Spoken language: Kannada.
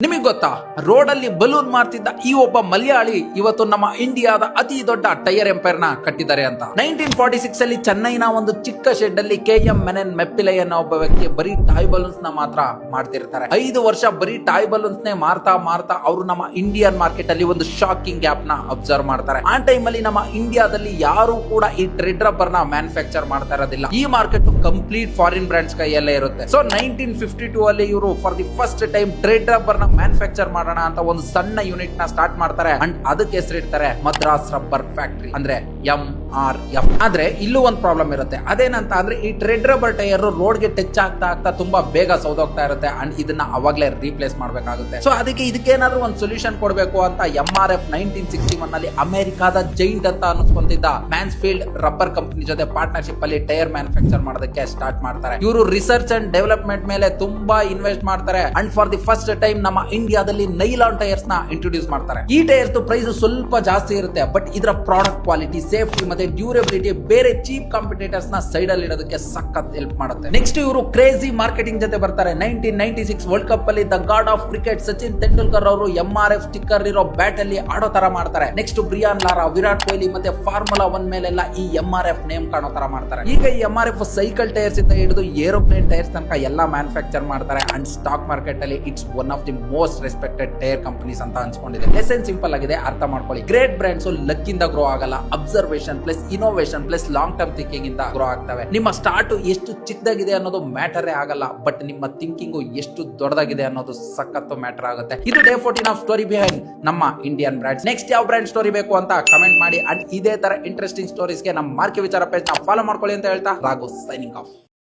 ನಿಮಗೆ ಗೊತ್ತಾ, ರೋಡ್ ಅಲ್ಲಿ ಬಲೂನ್ ಮಾರ್ತಿದ್ದ ಈ ಒಬ್ಬ ಮಲಯಾಳಿ ಇವತ್ತು ನಮ್ಮ ಇಂಡಿಯಾದ ಅತಿ ದೊಡ್ಡ ಟೈರ್ ಎಂಪೈರ್ ನ ಕಟ್ಟಿದ್ದಾರೆ ಅಂತ. 1946 ಅಲ್ಲಿ ಚೆನ್ನೈನ ಒಂದು ಚಿಕ್ಕ ಶೆಡ್ ಅಲ್ಲಿ KM ಮೆನನ್ ಮೆಪ್ಪಿಲೈ ಅನ್ನೋ ಒಬ್ಬ ವ್ಯಕ್ತಿ ಬರೀ ಟಾಯ್ ಬಲೂನ್ಸ್ ನ ಮಾತ್ರ ಮಾಡ್ತಿರ್ತಾರೆ. 5 ವರ್ಷ ಬರೀ ಟಾಯ್ ಬಲೂನ್ಸ್ ನೇ ಮಾರ್ತಾ ಅವರು ನಮ್ಮ ಇಂಡಿಯನ್ ಮಾರ್ಕೆಟ್ ಅಲ್ಲಿ ಒಂದು ಶಾಕಿಂಗ್ ಗ್ಯಾಪ್ ನ ಅಬ್ಸರ್ವ್ ಮಾಡ್ತಾರೆ. ಆ ಟೈಮ್ ಅಲ್ಲಿ ನಮ್ಮ ಇಂಡಿಯಾದಲ್ಲಿ ಯಾರು ಕೂಡ ಈ ಟ್ರೆಡ್ ರಬ್ಬರ್ ನ ಮ್ಯಾನುಫ್ಯಾಕ್ಚರ್ ಮಾಡ್ತಾ ಇರೋದಿಲ್ಲ. ಈ ಮಾರ್ಕೆಟ್ ಕಂಪ್ಲೀಟ್ ಫಾರಿನ್ ಬ್ರಾಂಡ್ಸ್ ಕೈಯಲ್ಲೇ ಇರುತ್ತೆ. ಸೊ 1952 ಅಲ್ಲಿ ಇವರು for the first time trade rubber ನ ಮ್ಯಾನುಫ್ಯಾಕ್ಚರ್ ಮಾಡೋಣ ಅಂತ ಒಂದು ಸಣ್ಣ ಯೂನಿಟ್ ನ ಸ್ಟಾರ್ಟ್ ಮಾಡ್ತಾರೆ. ಅಂಡ್ ಅದಕ್ಕೆ ಹೆಸರಿಡ್ತಾರೆ ಮದ್ರಾಸ್ ರಬ್ಬರ್ ಫ್ಯಾಕ್ಟರಿ, ಅಂದ್ರೆ MRF. ಆದ್ರೆ ಇಲ್ಲೂ ಒಂದು ಪ್ರಾಬ್ಲಮ್ ಇರುತ್ತೆ. ಅದೇನಂತ ಅಂದ್ರೆ ಈ ಟ್ರೆಡ್ ರಬ್ಬರ್ ಟೈರ್ ರೋಡ್ ಗೆ ಟಚ್ ಆಗ್ತಾ ತುಂಬಾ ಬೇಗ ಸೌದೋಗ್ತಾ ಇರುತ್ತೆ. ಅಂಡ್ ಇದನ್ನ ಅವಾಗ್ಲೇ ರೀಪ್ಲೇಸ್ ಮಾಡಬೇಕಾಗುತ್ತೆ. ಸೊ ಅದಕ್ಕೆ ಇದಕ್ಕೇನಾದ್ರೂ ಒಂದು ಸೊಲ್ಯೂಷನ್ ಕೊಡಬೇಕು ಅಂತ MRF 1961 ಅಲ್ಲಿ ಅಮೆರಿಕಾದ ಜೈಂಟ್ ಅಂತ ಅನ್ಸ್ಕೊಂತಿದ್ದ ಮ್ಯಾನ್ಸ್ಫೀಲ್ಡ್ ರಬ್ಬರ್ ಕಂಪನಿ ಜೊತೆ ಪಾರ್ಟ್ನರ್ಶಿಪ್ ಅಲ್ಲಿ ಟೈರ್ ಮ್ಯಾನುಫ್ಯಾಕ್ಚರ್ ಮಾಡೋದಕ್ಕೆ ಸ್ಟಾರ್ಟ್ ಮಾಡ್ತಾರೆ. ಇವರು ರಿಸರ್ಚ್ ಅಂಡ್ ಡೆವಲಪ್ಮೆಂಟ್ ಮೇಲೆ ತುಂಬಾ ಇನ್ವೆಸ್ಟ್ ಮಾಡ್ತಾರೆ. And for the first time ನಮ್ಮ ಇಂಡಿಯಾದಲ್ಲಿ ನೈಲಾನ್ ಟೈರ್ಸ್ ನ ಇಂಟ್ರೊಡ್ಯೂಸ್ ಮಾಡ್ತಾರೆ. ಈ ಟೈರ್ಸ್ ಪ್ರೈಸ್ ಸ್ವಲ್ಪ ಜಾಸ್ತಿ ಇರುತ್ತೆ, ಬಟ್ ಇದರ ಪ್ರಾಡಕ್ಟ್ ಕ್ವಾಲಿಟಿ, ಸೇಫ್ಟಿ ಮತ್ತೆ ಡ್ಯೂರಬಿಲಿಟಿ ಬೇರೆ ಚೀಪ್ ಕಾಂಪಿಟೇಟರ್ಸ್ ನ ಸೈಡ್ ಅಲ್ಲಿ ಇಡೋದಕ್ಕೆ ಸಖತ್ ಹೆಲ್ಪ್ ಮಾಡುತ್ತೆ. ನೆಕ್ಸ್ಟ್ ಇವರು ಕ್ರೇಜಿ ಮಾರ್ಕೆಟಿಂಗ್ ಜೊತೆ ಬರ್ತಾರೆ. 1996 ವರ್ಲ್ಡ್ ಕಪ್ ಅಲ್ಲಿ the god of cricket Sachin Tendulkar ಅವರು MRF ಸ್ಟಿಕ್ಕರ್ ಇರೋ ಬ್ಯಾಟ್ ಅಲ್ಲಿ ಆಡೋ ತರ ಮಾಡ್ತಾರೆ. Next Brian Lara, Virat Kohli ಮತ್ತೆ ಫಾರ್ಮುಲಾ 1 ಮೇಲೆಲ್ಲ ಈ MRF ನೇಮ್ ಕಾಣೋ ತರ ಮಾಡ್ತಾರೆ. ಈಗ ಈ MRF ಸೈಕಲ್ ಟೈರ್ಸ್ ಇಂದ ಹಿಡಿದು ಏರೋಪ್ಲೇನ್ ಟೈರ್ಸ್ ತನಕ ಎಲ್ಲ ಮ್ಯಾನುಫ್ಯಾಕ್ಚರ್ ಮಾಡ್ತಾರೆ. ಅಂಡ್ ಸ್ಟಾಕ್ ಮಾರ್ಕೆಟ್ ಅಲ್ಲಿ it's one of the most respected tyre companies ಅಂತ ಅನ್ಸ್ಕೊಂಡಿದೆ. ಎಸೆನ್ಸ್ ಸಿಂಪಲ್ ಆಗಿದೆ, ಅರ್ಥ ಮಾಡ್ಕೊಳ್ಳಿ. ಗ್ರೇಟ್ ಬ್ರಾಂಡ್ಸ್ ಲಕ್ ಇಂದ ಗ್ರೋ ಆಗಲ್ಲ, observation plus innovation plus long term thinking ಇಂದ ಗ್ರೋ ಆಗ್ತವೆ. ನಿಮ್ಮ ಸ್ಟಾರ್ಟ್ ಎಷ್ಟು ಚಿಕ್ಕದಾಗಿದೆ ಅನ್ನೋದು ಮ್ಯಾಟರೇ ಆಗಲ್ಲ, ಬಟ್ ನಿಮ್ಮ ಥಿಂಕಿಂಗ್ ಎಷ್ಟು ದೊಡ್ಡದಾಗಿದೆ ಅನ್ನೋದು ಸಖತ್ತು ಮ್ಯಾಟರ್ ಆಗುತ್ತೆ. ಇದು ಡೇ 14 ಆಫ್ ಸ್ಟೋರಿ ಬಿಹೈಂಡ್ ನಮ್ಮ ಇಂಡಿಯನ್ ಬ್ರಾಂಡ್ಸ್. ನೆಕ್ಸ್ಟ್ ಯಾವ ಬ್ರಾಂಡ್ ಸ್ಟೋರಿ ಬೇಕು ಅಂತ ಕಮೆಂಟ್ ಮಾಡಿ. ಅಂಡ್ ಇದೇ ತರ ಇಂಟ್ರೆಸ್ಟಿಂಗ್ ಸ್ಟೋರೀಸ್ಗೆ ನಮ್ಮ ಮಾರ್ಕೆ ವಿಚಾರ ಪೇಜ್ ನ ಫಾಲೋ ಮಾಡ್ಕೊಳ್ಳಿ ಅಂತ ಹೇಳ್ತಾ ರಾಘು ಸೈನಿಂಗ್ ಆಫ್.